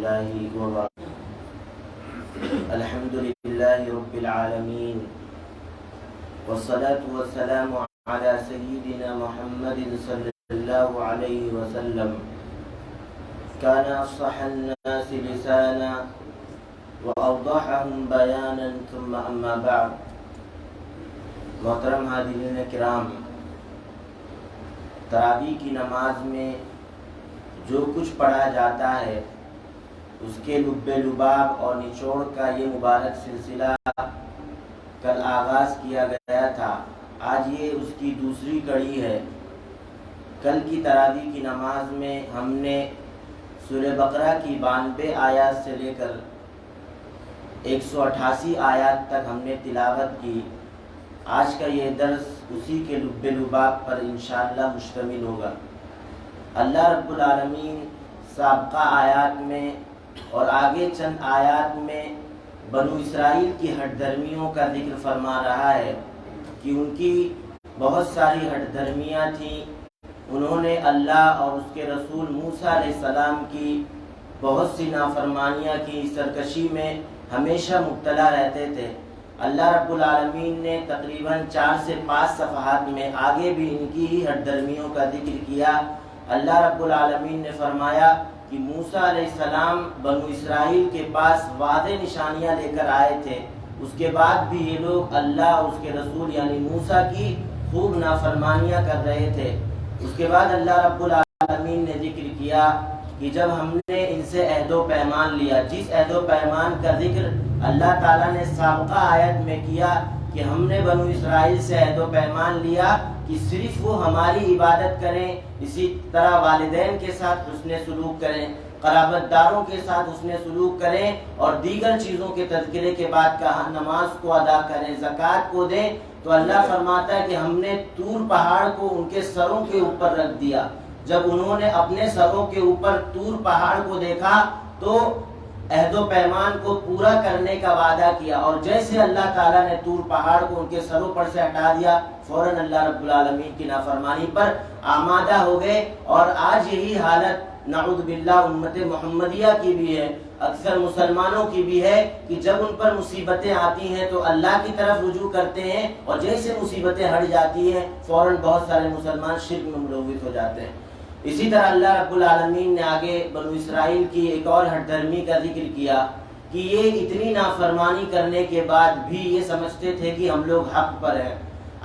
الله وبركاته. الحمد لله رب العالمين والصلاة والسلام على سيدنا محمد صلى الله عليه وسلم. كان أفصح الناس لسانا وأوضحهم بیانا ثم اما بعد. محترم حاضرین کرام، تراویح کی نماز میں جو کچھ پڑھا جاتا ہے اس کے لب لباب اور نچوڑ کا یہ مبارک سلسلہ کل آغاز کیا گیا تھا. آج یہ اس کی دوسری کڑی ہے. کل کی تراویح کی نماز میں ہم نے سورہ بقرہ کی 92 آیات سے لے کر 188 آیات تک ہم نے تلاوت کی. آج کا یہ درس اسی کے لب لباب پر انشاءاللہ مشتمل ہوگا. اللہ رب العالمین سابقہ آیات میں اور آگے چند آیات میں بنو اسرائیل کی ہٹ دھرمیوں کا ذکر فرما رہا ہے کہ ان کی بہت ساری ہٹ دھرمیاں تھیں. انہوں نے اللہ اور اس کے رسول موسیٰ علیہ السلام کی بہت سی نافرمانیاں کی، سرکشی میں ہمیشہ مبتلا رہتے تھے. اللہ رب العالمین نے تقریباً 4 سے 5 صفحات میں آگے بھی ان کی ہی ہٹ دھرمیوں کا ذکر کیا. اللہ رب العالمین نے فرمایا کہ موسیٰ علیہ السلام بنو اسرائیل کے پاس واضح نشانیاں لے کر آئے تھے. اس کے بعد بھی یہ لوگ اللہ اور اس کے رسول یعنی موسیٰ کی خوب نافرمانیاں کر رہے تھے. اس کے بعد اللہ رب العالمین نے ذکر کیا کہ جب ہم نے ان سے عہد و پیمان لیا، جس عہد و پیمان کا ذکر اللہ تعالیٰ نے سابقہ آیت میں کیا کہ ہم نے بنو اسرائیل سے عہد و پیمان لیا کہ صرف وہ ہماری عبادت کریں، اسی طرح والدین کے ساتھ حسن سلوک کریں، قرابت داروں کے ساتھ حسن سلوک کریں اور دیگر چیزوں کے تذکرے کے بعد کہا نماز کو ادا کریں، زکوٰۃ کو دیں. تو اللہ فرماتا ہے کہ ہم نے طور پہاڑ کو ان کے سروں کے اوپر رکھ دیا. جب انہوں نے اپنے سروں کے اوپر طور پہاڑ کو دیکھا تو عہد و پیمان کو پورا کرنے کا وعدہ کیا، اور جیسے اللہ تعالیٰ نے طور پہاڑ کو ان کے سروں پر سے ہٹا دیا فوراً اللہ رب العالمین کی نافرمانی پر آمادہ ہو گئے. اور آج یہی حالت نعوذ باللہ امت محمدیہ کی بھی ہے، اکثر مسلمانوں کی بھی ہے کہ جب ان پر مصیبتیں آتی ہیں تو اللہ کی طرف رجوع کرتے ہیں اور جیسے مصیبتیں ہٹ جاتی ہیں فوراً بہت سارے مسلمان شرک میں ملوث ہو جاتے ہیں. اسی طرح اللہ رب العالمین نے آگے بنو اسرائیل کی ایک اور ہٹ دھرمی کا ذکر کیا کہ یہ اتنی نافرمانی کرنے کے بعد بھی یہ سمجھتے تھے کہ ہم لوگ حق پر ہیں.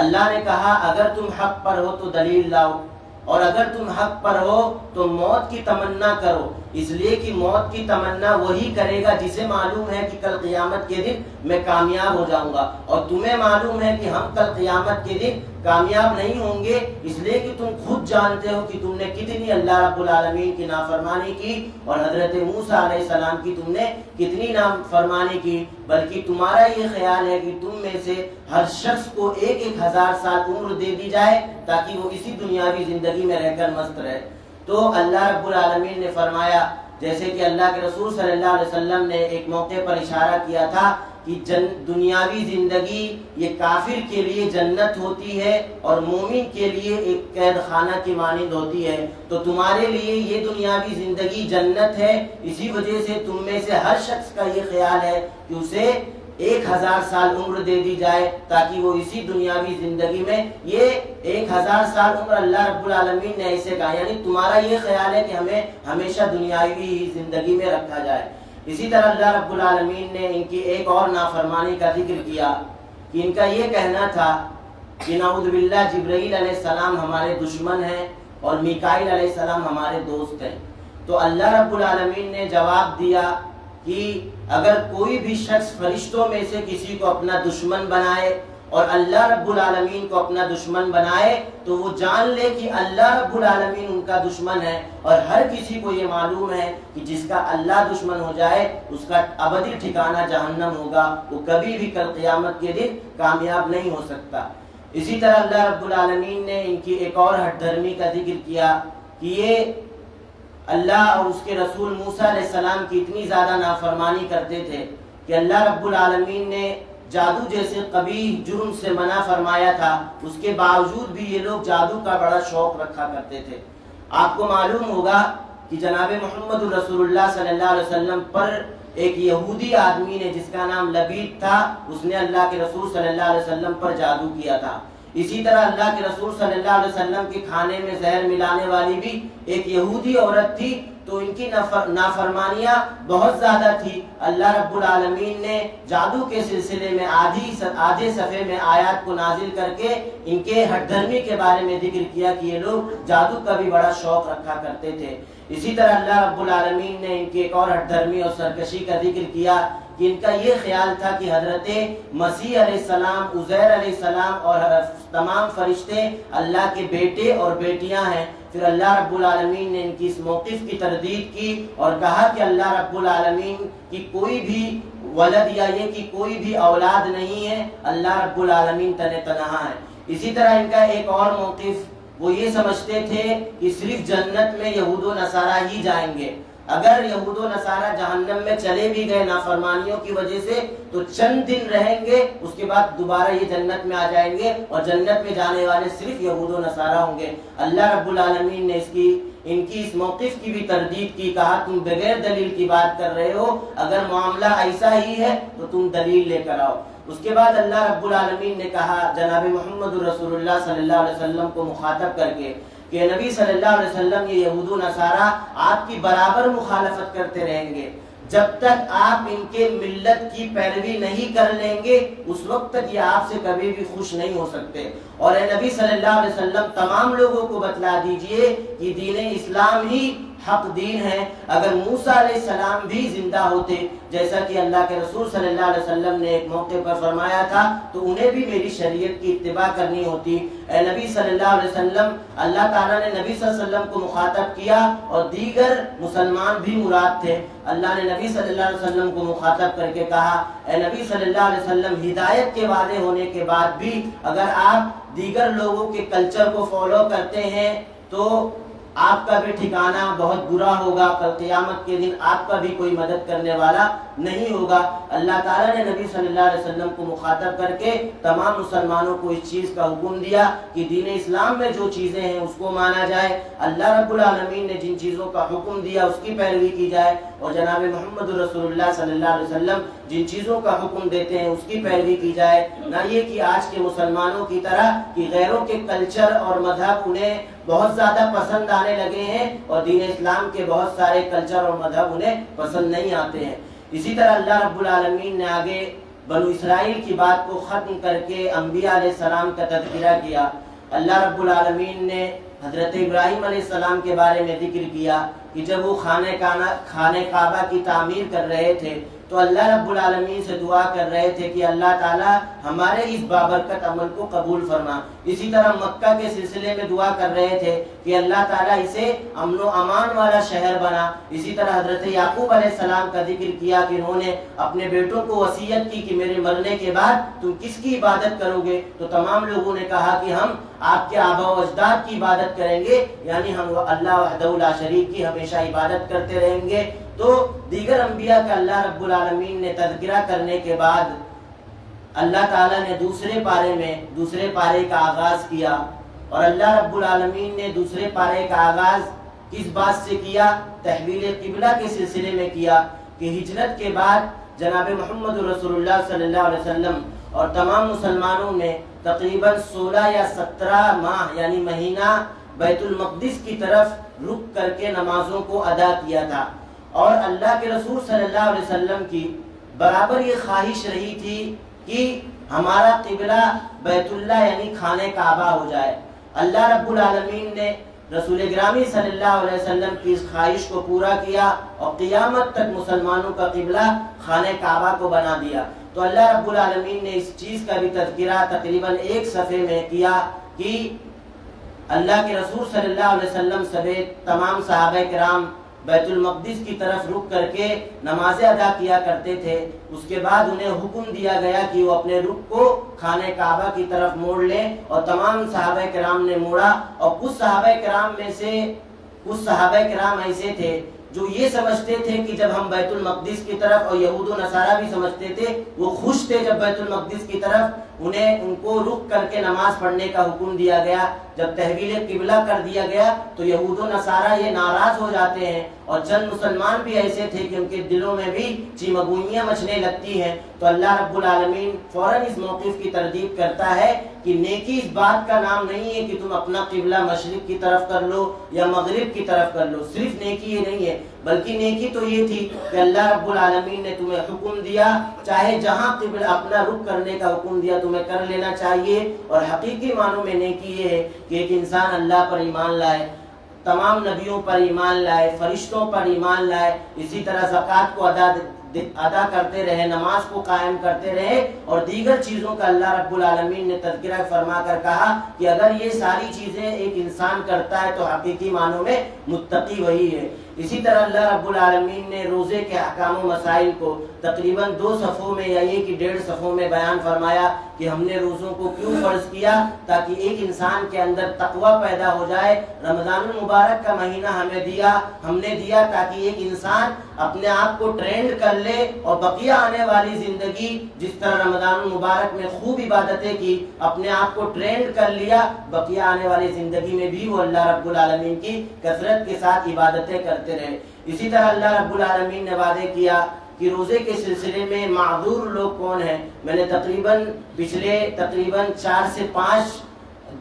اللہ نے کہا اگر تم حق پر ہو تو دلیل لاؤ، اور اگر تم حق پر ہو تو موت کی تمنا کرو، اس لیے کہ موت کی تمنا وہی کرے گا جسے معلوم ہے کہ کل قیامت کے دن میں کامیاب ہو جاؤں گا، اور تمہیں معلوم ہے کہ ہم کل قیامت کے دن کامیاب نہیں ہوں گے، اس لیے کہ تم خود جانتے ہو کہ تم نے کتنی اللہ رب العالمین کی نافرمانی کی اور حضرت موسیٰ علیہ السلام کی تم نے کتنی نافرمانی کی. بلکہ تمہارا یہ خیال ہے کہ تم میں سے ہر شخص کو 1000 سال عمر دے دی جائے تاکہ وہ اسی دنیاوی زندگی میں رہ کر مست رہے. تو اللہ رب العالمین نے فرمایا، جیسے کہ اللہ کے رسول صلی اللہ علیہ وسلم نے ایک موقع پر اشارہ کیا تھا کہ دنیاوی زندگی یہ کافر کے لیے جنت ہوتی ہے اور مومن کے لیے ایک قید خانہ کی مانند ہوتی ہے. تو تمہارے لیے یہ دنیاوی زندگی جنت ہے، اسی وجہ سے تم میں سے ہر شخص کا یہ خیال ہے کہ اسے 1000 سال عمر دے دی جائے تاکہ وہ اسی دنیاوی زندگی میں، یہ 1000 سال عمر اللہ رب العالمین نے ایسے کہا، یعنی تمہارا یہ خیال ہے کہ ہمیں ہمیشہ دنیاوی زندگی میں رکھا جائے. اسی طرح اللہ رب العالمین نے ان کی ایک اور نافرمانی کا ذکر کیا کہ ان کا یہ کہنا تھا کہ نعوذ باللہ جبرائیل علیہ السلام ہمارے دشمن ہیں اور میکائیل علیہ السلام ہمارے دوست ہیں. تو اللہ رب العالمین نے جواب دیا کہ اگر کوئی بھی شخص فرشتوں میں سے کسی کو اپنا دشمن بنائے اور اللہ رب العالمین کو اپنا دشمن بنائے تو وہ جان لے کہ اللہ رب العالمین ان کا دشمن ہے. اور ہر کسی کو یہ معلوم ہے کہ جس کا اللہ دشمن ہو جائے اس کا ابدی ٹھکانہ جہنم ہوگا، وہ کبھی بھی کل قیامت کے دن کامیاب نہیں ہو سکتا. اسی طرح اللہ رب العالمین نے ان کی ایک اور ہٹ دھرمی کا ذکر کیا کہ یہ اللہ اور اس کے رسول موسیٰ علیہ السلام کی اتنی زیادہ نافرمانی کرتے تھے کہ اللہ رب العالمین نے جادو جیسے قبیح جرم سے منع فرمایا تھا، اس کے باوجود بھی یہ لوگ جادو کا بڑا شوق رکھا کرتے تھے. آپ کو معلوم ہوگا کہ جناب محمد رسول اللہ صلی اللہ علیہ وسلم پر ایک یہودی آدمی نے جس کا نام لبید تھا، اس نے اللہ کے رسول صلی اللہ علیہ وسلم پر جادو کیا تھا۔ اسی طرح اللہ کے رسول صلی اللہ علیہ وسلم کے کھانے میں زہر ملانے والی بھی ایک یہودی عورت تھی، تو ان کی نافرمانیاں بہت زیادہ تھی۔ اللہ رب العالمین نے جادو کے سلسلے میں آدھے صفحے میں آیات کو نازل کر کے ان کے ہٹ دھرمی کے بارے میں ذکر کیا کہ یہ لوگ جادو کا بھی بڑا شوق رکھا کرتے تھے۔ اسی طرح اللہ رب العالمین نے ان کے ایک اور ہٹ دھرمی اور سرکشی کا ذکر کیا کہ ان کا یہ خیال تھا کہ حضرت مسیح علیہ السلام، عزیر علیہ السلام اور تمام فرشتے اللہ کے بیٹے اور بیٹیاں ہیں۔ پھر اللہ رب العالمین نے ان کی اس موقف کی تردید کی اور کہا کہ اللہ رب العالمین کی کوئی بھی ولد یا یہ کہ کوئی بھی اولاد نہیں ہے، اللہ رب العالمین تنہا ہے۔ اسی طرح ان کا ایک اور موقف، وہ یہ سمجھتے تھے کہ صرف جنت میں یہود و نصارہ ہی جائیں گے، اگر یہود و نصارہ جہنم میں چلے بھی گئے نافرمانیوں کی وجہ سے تو چند دن رہیں گے، اس کے بعد دوبارہ یہ جنت میں آ جائیں گے اور جنت میں جانے والے صرف یہود و نصارہ ہوں گے۔ اللہ رب العالمین نے ان کی اس موقف کی بھی تردید کی، کہا تم بغیر دلیل کی بات کر رہے ہو، اگر معاملہ ایسا ہی ہے تو تم دلیل لے کر آؤ۔ اس کے بعد اللہ رب العالمین نے کہا جناب محمد رسول اللہ صلی اللہ علیہ وسلم کو مخاطب کر کے کہ نبی صلی اللہ علیہ وسلم یہ یہود و نصارہ آپ کی برابر مخالفت کرتے رہیں گے، جب تک آپ ان کے ملت کی پیروی نہیں کر لیں گے اس وقت تک یہ آپ سے کبھی بھی خوش نہیں ہو سکتے۔ اور اے نبی صلی اللہ علیہ وسلم تمام لوگوں کو بتلا دیجئے کہ دین اسلام ہی حق دین ہے۔ اگر موسیٰ علیہ السلام بھی زندہ ہوتے، جیسا کہ اللہ کے رسول صلی اللہ علیہ وسلم نے ایک موقع پر فرمایا تھا، تو انہیں بھی میری شریعت کی اتباع کرنی ہوتی۔ اے نبی صلی اللہ علیہ وسلم، اللہ تعالیٰ نے نبی صلی اللہ علیہ وسلم کو مخاطب کیا اور دیگر مسلمان بھی مراد تھے۔ اللہ نے نبی صلی اللہ علیہ وسلم کو مخاطب کر کے کہا اے نبی صلی اللہ علیہ وسلم، ہدایت کے وعدے ہونے کے بعد بھی اگر آپ دیگر لوگوں کے کلچر کو فالو کرتے ہیں تو آپ کا بھی ٹھکانہ بہت برا ہوگا، کل قیامت کے دن آپ کا بھی کوئی مدد کرنے والا نہیں ہوگا۔ اللہ تعالیٰ نے نبی صلی اللہ علیہ وسلم کو مخاطب کر کے تمام مسلمانوں کو اس چیز کا حکم دیا کہ دین اسلام میں جو چیزیں ہیں اس کو مانا جائے، اللہ رب العالمین نے جن چیزوں کا حکم دیا اس کی پیروی کی جائے، اور جناب محمد رسول اللہ صلی اللہ علیہ وسلم جن چیزوں کا حکم دیتے ہیں اس کی پیروی کی جائے۔ نہ یہ کہ آج کے مسلمانوں کی طرح کہ غیروں کے کلچر اور مذہب انہیں بہت زیادہ پسند آنے لگے ہیں اور دین اسلام کے بہت سارے کلچر اور مذہب انہیں پسند نہیں آتے ہیں۔ اسی طرح اللہ رب العالمین نے آگے بنو اسرائیل کی بات کو ختم کر کے انبیاء علیہ السلام کا تذکرہ کیا۔ اللہ رب العالمین نے حضرت ابراہیم علیہ السلام کے بارے میں ذکر کیا کہ جب وہ خانہ کعبہ کی تعمیر کر رہے تھے تو اللہ رب العالمین سے دعا کر رہے تھے کہ اللہ تعالیٰ ہمارے اس بابرکت عمل کو قبول فرما۔ اسی طرح مکہ کے سلسلے میں دعا کر رہے تھے کہ اللہ تعالیٰ اسے امن و امان والا شہر بنا۔ اسی طرح حضرت یعقوب علیہ السلام کا ذکر کیا کہ انہوں نے اپنے بیٹوں کو وصیت کی کہ میرے مرنے کے بعد تم کس کی عبادت کرو گے؟ تو تمام لوگوں نے کہا کہ ہم آپ کے آبا و اجداد کی عبادت کریں گے، یعنی ہم اللہ وحدہ لا شریک کی ہمیشہ عبادت کرتے رہیں گے۔ تو دیگر انبیاء کا اللہ رب العالمین نے تذکرہ کرنے کے بعد اللہ تعالیٰ نے دوسرے پارے کا آغاز کیا، اور اللہ رب العالمین نے دوسرے پارے کا آغاز کس بات سے کیا؟ تحویل قبلہ کے سلسلے میں کیا کہ ہجرت کے بعد جناب محمد رسول اللہ صلی اللہ علیہ وسلم اور تمام مسلمانوں نے تقریباً 16 یا 17 ماہ یعنی مہینہ بیت المقدس کی طرف رک کر کے نمازوں کو ادا کیا تھا، اور اللہ کے رسول صلی اللہ علیہ وسلم کی برابر یہ خواہش رہی تھی کہ ہمارا قبلہ بیت اللہ یعنی خانہ کعبہ ہو جائے۔ اللہ رب العالمین نے رسول گرامی صلی اللہ علیہ وسلم کی اس خواہش کو پورا کیا اور قیامت تک مسلمانوں کا قبلہ خانہ کعبہ کو بنا دیا۔ تو اللہ رب العالمین نے اس چیز کا بھی تذکرہ تقریباً 1 صفحے میں کیا کہ اللہ کے رسول صلی اللہ علیہ وسلم سمیت تمام صحابہ کرام بیت المقدس کی طرف رک کر کے نمازیں ادا کیا کرتے تھے۔ اس کے بعد انہیں حکم دیا گیا کہ وہ اپنے رخ کو خانہ کعبہ کی طرف موڑ لیں، اور تمام صحابہ کرام نے موڑا، اور کچھ صحابہ کرام ایسے تھے جو یہ سمجھتے تھے کہ جب ہم بیت المقدس کی طرف، اور یہود و نصارہ بھی سمجھتے تھے، وہ خوش تھے جب بیت المقدس کی طرف ان کو رخ کر کے نماز پڑھنے کا حکم دیا گیا، جب تحویل قبلہ کر دیا گیا تو یہود و نصارہ یہ ناراض ہو جاتے ہیں، اور چند مسلمان بھی ایسے تھے کہ ان کے دلوں میں بھی چیمگوئیاں مچنے لگتی ہیں۔ تو اللہ رب العالمین فوراً اس موقف کی تردید کرتا ہے کہ نیکی اس بات کا نام نہیں ہے کہ تم اپنا قبلہ مشرق کی طرف کر لو یا مغرب کی طرف کر لو، صرف نیکی یہ نہیں ہے، بلکہ نیکی تو یہ تھی کہ اللہ رب العالمین نے تمہیں حکم دیا، چاہے جہاں قبلہ اپنا رخ کرنے کا حکم دیا تمہیں کر لینا چاہیے۔ اور حقیقی معنوں میں نیکی یہ ہے کہ ایک انسان اللہ پر ایمان لائے، تمام نبیوں پر ایمان لائے، فرشتوں پر ایمان لائے، اسی طرح زکوٰۃ کو ادا کرتے رہے، نماز کو قائم کرتے رہے، اور دیگر چیزوں کا اللہ رب العالمین نے تذکرہ فرما کر کہا کہ اگر یہ ساری چیزیں ایک انسان کرتا ہے تو حقیقی معنوں میں متقی وہی ہے۔ اسی طرح اللہ رب العالمین نے روزے کے احکام و مسائل کو تقریباً 2 صفوں میں یا 1.5 صفوں میں بیان فرمایا کہ ہم نے روزوں کو کیوں فرض کیا، تاکہ ایک انسان کے اندر تقوی پیدا ہو جائے۔ رمضان المبارک کا مہینہ ہم نے دیا تاکہ ایک انسان اپنے آپ کو ٹرینڈ کر لے، اور بقیہ آنے والی زندگی جس طرح رمضان المبارک میں خوب عبادتیں کی، اپنے آپ کو ٹرینڈ کر لیا، بقیہ آنے والی زندگی میں بھی وہ اللہ رب العالمین کی کثرت کے ساتھ عبادتیں کرتے رہے۔ اسی طرح اللہ رب العالمین نے وعدے کیا کہ روزے کے سلسلے میں معذور لوگ کون ہیں۔ میں نے پچھلے 4 سے 5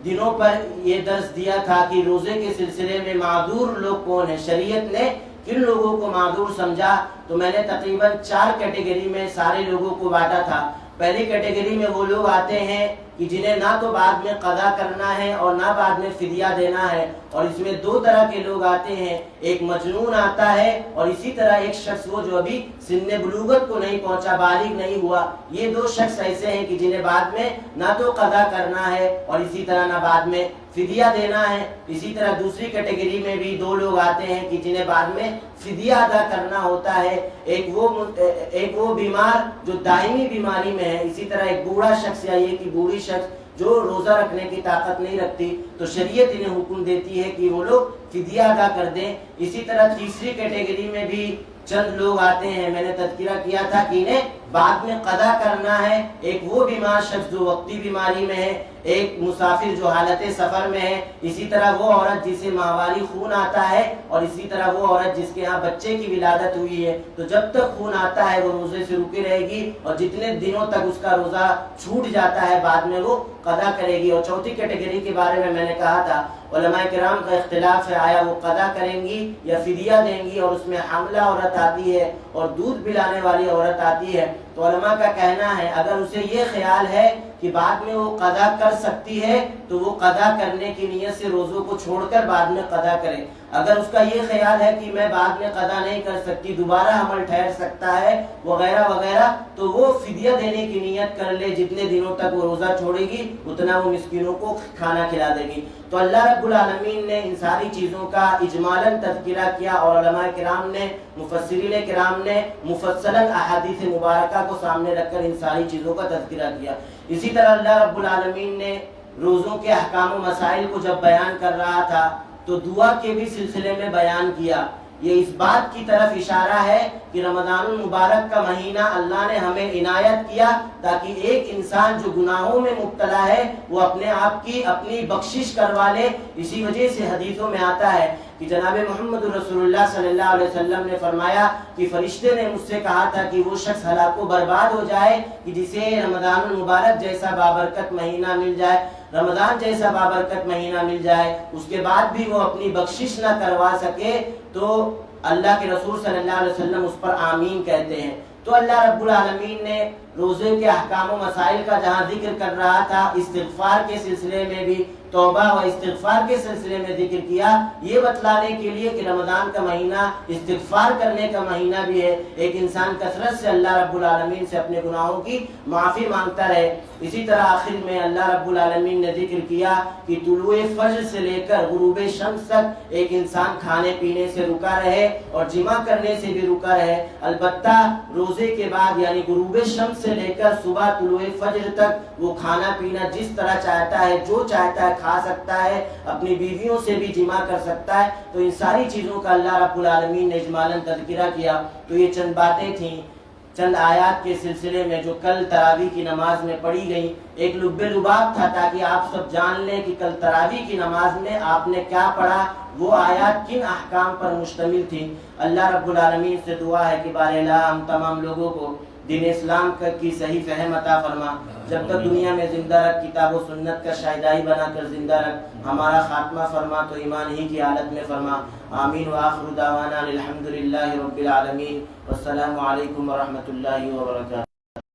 دنوں پر یہ درس دیا تھا کہ روزے کے سلسلے میں معذور لوگ کون ہیں، شریعت نے کن لوگوں کو معذور سمجھا۔ تو میں نے تقریباً 4 کیٹیگری میں سارے لوگوں کو بانٹا تھا۔ پہلی کیٹیگری میں وہ لوگ آتے ہیں کہ جنہیں نہ تو بعد میں قضا کرنا ہے اور نہ بعد میں فدیہ دینا ہے، اور اس میں 2 طرح کے لوگ آتے ہیں، ایک مجنون آتا ہے، اور اسی طرح ایک شخص وہ جو ابھی سن بلوغت کو نہیں پہنچا، بالغ نہیں ہوا۔ یہ 2 شخص ایسے ہیں کہ جنہیں بعد میں نہ تو قضا کرنا ہے اور اسی طرح نہ بعد میں فدیہ دینا ہے۔ اسی طرح دوسری کیٹیگری میں بھی 2 لوگ آتے ہیں کہ جنہیں بعد میں فدیہ ادا کرنا ہوتا ہے، ایک وہ بیمار جو دائمی بیماری میں ہے، اسی طرح ایک بوڑھا شخص یا یہ کہ بوڑھی شخص جو روزہ رکھنے کی طاقت نہیں رکھتی، تو شریعت انہیں حکم دیتی ہے کہ وہ لوگ فدیہ ادا کر دیں۔ اسی طرح تیسری کیٹیگری میں بھی چند لوگ آتے ہیں، میں نے تذکرہ کیا تھا کہ انہیں بعد میں قضا کرنا ہے، ایک وہ بیمار شخص جو وقتی بیماری میں ہے، ایک مسافر جو حالت سفر میں ہے، اسی طرح وہ عورت جسے ماہواری خون آتا ہے، اور اسی طرح وہ عورت جس کے ہاں بچے کی ولادت ہوئی ہے، تو جب تک خون آتا ہے وہ روزے سے رکی رہے گی، اور جتنے دنوں تک اس کا روزہ چھوٹ جاتا ہے بعد میں وہ قضا کرے گی۔ اور چوتھی کیٹیگری کے بارے میں نے کہا تھا علماء کرام کا اختلاف ہے، آیا وہ قضا کریں گی یا فدیہ دیں گی، اور اس میں حاملہ عورت آتی ہے اور دودھ پلانے والی عورت آتی ہے۔ تو علماء کا کہنا ہے اگر اسے یہ خیال ہے کہ بعد میں وہ قضا کر سکتی ہے تو وہ قضا کرنے کی نیت سے روزوں کو چھوڑ کر بعد میں قضا کرے۔ اگر اس کا یہ خیال ہے کہ میں بعد میں قضا نہیں کر سکتی، دوبارہ عمل ٹھہر سکتا ہے وغیرہ وغیرہ، تو وہ فدیہ دینے کی نیت کر لے، جتنے دنوں تک وہ روزہ چھوڑے گی اتنا وہ مسکینوں کو کھانا کھلا دے گی۔ تو اللہ رب العالمین نے ان ساری چیزوں کا اجمالاً تذکرہ کیا، اور علماء کرام نے، مفسرین کرام نے مفصلاً احادیث مبارکہ کو سامنے رکھ کر ان ساری چیزوں کا تذکرہ کیا۔ اسی طرح اللہ رب العالمین نے روزوں کے احکام و مسائل کو جب بیان کر رہا تھا تو دعا کے بھی سلسلے میں بیان کیا۔ یہ اس بات کی طرف اشارہ ہے کہ رمضان المبارک کا مہینہ اللہ نے ہمیں عنایت کیا تاکہ ایک انسان جو گناہوں میں مبتلا ہے وہ اپنے آپ کی اپنی بخشش کروا لے۔ اسی وجہ سے حدیثوں میں آتا ہے کہ جناب محمد رسول اللہ صلی اللہ علیہ وسلم نے فرمایا کہ فرشتے نے مجھ سے کہا تھا کہ وہ شخص ہلاک و برباد ہو جائے کہ جسے رمضان المبارک جیسا بابرکت مہینہ مل جائے، رمضان جیسا بابرکت مہینہ مل جائے، اس کے بعد بھی وہ اپنی بخشش نہ کروا سکے، تو اللہ کے رسول صلی اللہ علیہ وسلم اس پر آمین کہتے ہیں۔ تو اللہ رب العالمین نے روزے کے احکام و مسائل کا جہاں ذکر کر رہا تھا، استغفار کے سلسلے میں بھی توبہ و استغفار کے سلسلے میں ذکر کیا، یہ بتلانے کے لیے کہ رمضان کا مہینہ استغفار کرنے کا مہینہ بھی ہے، ایک انسان کثرت سے اللہ رب العالمین سے اپنے گناہوں کی معافی مانگتا رہے۔ اسی طرح آخر میں اللہ رب العالمین نے ذکر کیا کہ طلوع فجر سے لے کر غروب شمس تک ایک انسان کھانے پینے سے رکا رہے اور جمع کرنے سے بھی رکا رہے، البتہ روزے روزے کے بعد یعنی غروب شمس سے لے کر صبح طلوع فجر تک وہ کھانا پینا جس طرح چاہتا ہے، جو چاہتا ہے کھا سکتا ہے، اپنی بیویوں سے بھی جماع کر سکتا ہے۔ تو ان ساری چیزوں کا اللہ رب العالمین نے اجمالاً تذکرہ کیا۔ تو یہ چند باتیں تھیں چند آیات کے سلسلے میں جو کل تراویح کی نماز میں پڑھی گئیں۔ ایک لب لباب تھا تاکہ آپ سب جان لیں کہ کل تراویح کی نماز میں آپ نے کیا پڑھا، وہ آیات کن احکام پر مشتمل تھیں۔ اللہ رب العالمین سے دعا ہے کہ بار الہ ہم تمام لوگوں کو دین اسلام کی صحیح فہم عطا فرما، جب تک دنیا میں زندہ رکھ کتاب و سنت کا شاہدائی بنا کر زندہ رکھ، ہمارا خاتمہ فرما تو ایمان ہی کی حالت میں فرما۔ آمین وآخر دعوانا الحمدللہ رب العالمین، والسلام علیکم ورحمۃ اللہ وبرکاتہ۔